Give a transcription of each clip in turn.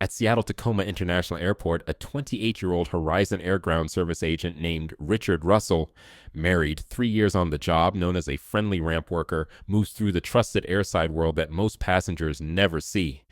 At Seattle-Tacoma International Airport, a 28-year-old Horizon Air Ground Service agent named Richard Russell, married, 3 years on the job, known as a friendly ramp worker, moves through the trusted airside world that most passengers never see.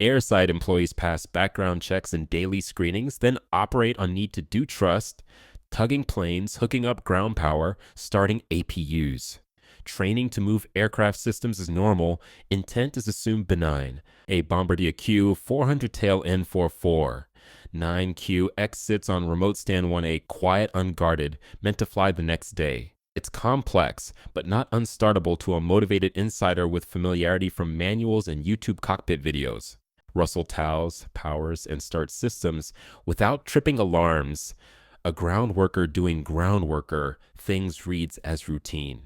Airside employees pass background checks and daily screenings, then operate on need-to-do trust, tugging planes, hooking up ground power, starting APUs. Training to move aircraft systems is normal, intent is assumed benign. A Bombardier Q400 tail N44. 9QX sits on remote stand 1A, quiet, unguarded, meant to fly the next day. It's complex, but not unstartable to a motivated insider with familiarity from manuals and YouTube cockpit videos. Russell tows, powers, and starts systems without tripping alarms. A ground worker doing ground worker, things reads as routine.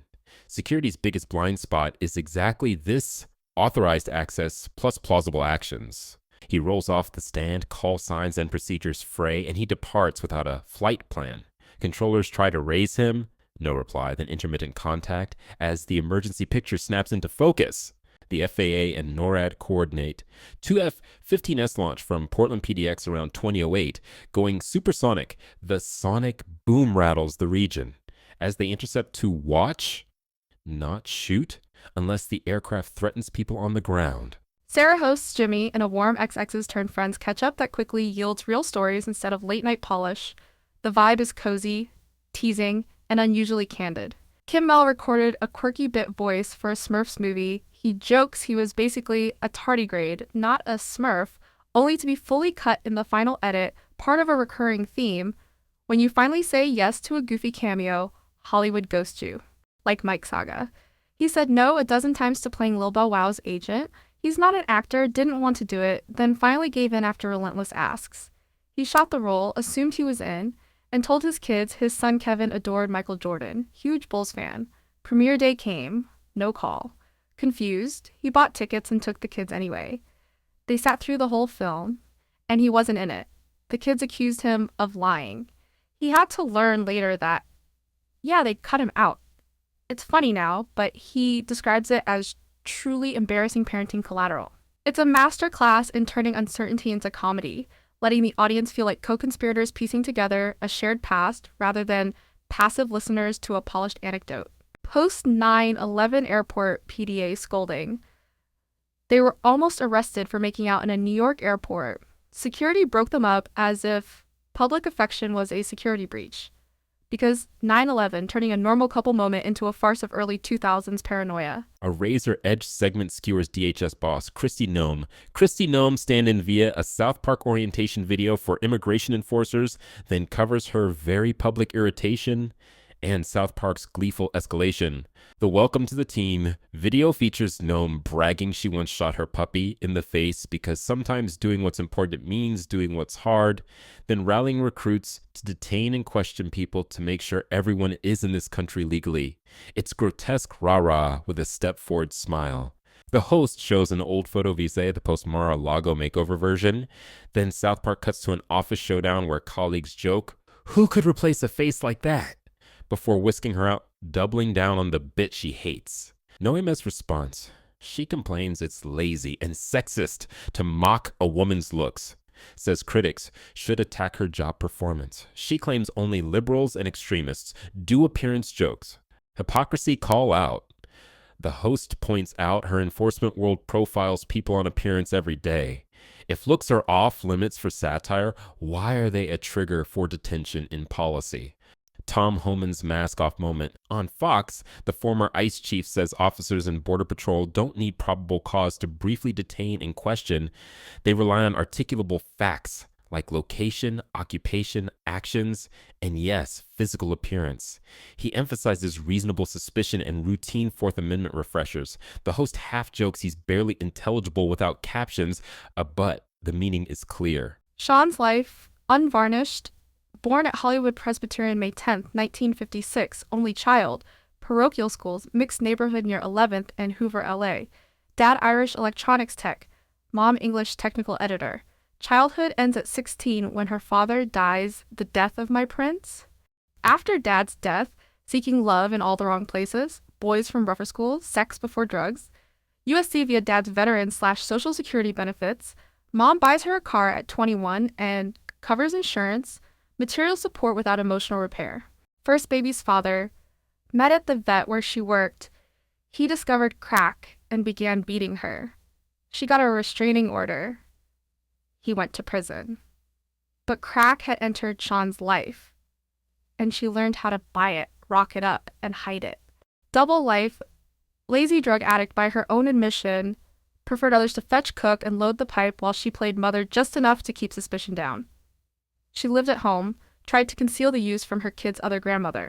Security's biggest blind spot is exactly this authorized access plus plausible actions. He rolls off the stand, call signs and procedures fray, and he departs without a flight plan. Controllers try to raise him, no reply, then intermittent contact as the emergency picture snaps into focus. The FAA and NORAD coordinate. 2 F-15S launch from Portland PDX around 2008, going supersonic. The sonic boom rattles the region. As they intercept to watch, not shoot, unless the aircraft threatens people on the ground. Sarah hosts Jimmy and a warm ex-exes turned friends catch up that quickly yields real stories instead of late-night polish. The vibe is cozy, teasing, and unusually candid. Kimmel recorded a quirky bit voice for a Smurfs movie. He jokes he was basically a tardigrade, not a Smurf, only to be fully cut in the final edit, part of a recurring theme. When you finally say yes to a goofy cameo, Hollywood ghosts you. Like Mike Saga. He said no a dozen times to playing Lil Bow Wow's agent. He's not an actor, didn't want to do it, then finally gave in after relentless asks. He shot the role, assumed he was in, and told his kids his son Kevin adored Michael Jordan, huge Bulls fan. Premiere day came, no call. Confused, he bought tickets and took the kids anyway. They sat through the whole film, and he wasn't in it. The kids accused him of lying. He had to learn later that, yeah, they cut him out. It's funny now, but he describes it as truly embarrassing parenting collateral. It's a masterclass in turning uncertainty into comedy, letting the audience feel like co-conspirators piecing together a shared past rather than passive listeners to a polished anecdote. Post 9/11 airport PDA scolding. They were almost arrested for making out in a New York airport. Security broke them up as if public affection was a security breach. Because 9/11 turning a normal couple moment into a farce of early 2000s paranoia. A razor-edged segment skewers DHS boss Kristi Noem. Kristi Noem stand-in via a South Park orientation video for immigration enforcers, then covers her very public irritation and South Park's gleeful escalation. The welcome to the team video features Noem bragging she once shot her puppy in the face because sometimes doing what's important means doing what's hard, then rallying recruits to detain and question people to make sure everyone is in this country legally. It's grotesque rah-rah with a step-forward smile. The host shows an old photo vise, the post-Mar-a-Lago makeover version. Then South Park cuts to an office showdown where colleagues joke, "Who could replace a face like that?" before whisking her out, doubling down on the bit she hates. Noem's response, she complains it's lazy and sexist to mock a woman's looks. Says critics should attack her job performance. She claims only liberals and extremists do appearance jokes. Hypocrisy call out. The host points out her enforcement world profiles people on appearance every day. If looks are off limits for satire, why are they a trigger for detention in policy? Tom Homan's mask-off moment. On Fox, the former ICE chief says officers in Border Patrol don't need probable cause to briefly detain and question. They rely on articulable facts like location, occupation, actions, and yes, physical appearance. He emphasizes reasonable suspicion and routine Fourth Amendment refreshers. The host half jokes he's barely intelligible without captions, but the meaning is clear. Sean's life, unvarnished. Born at Hollywood Presbyterian May 10, 1956, only child, parochial schools, mixed neighborhood near 11th and Hoover, LA. Dad Irish electronics tech, mom English technical editor. Childhood ends at 16 when her father dies, the death of my prince. After dad's death, seeking love in all the wrong places, boys from rougher schools, sex before drugs. USC via dad's veteran/Social Security benefits, Mom buys her a car at 21 and covers insurance, material support without emotional repair. First baby's father met at the vet where she worked. He discovered crack and began beating her. She got a restraining order. He went to prison. But crack had entered Sean's life, and she learned how to buy it, rock it up, and hide it. Double life, lazy drug addict by her own admission, preferred others to fetch, cook, and load the pipe while she played mother just enough to keep suspicion down. She lived at home, tried to conceal the use from her kid's other grandmother.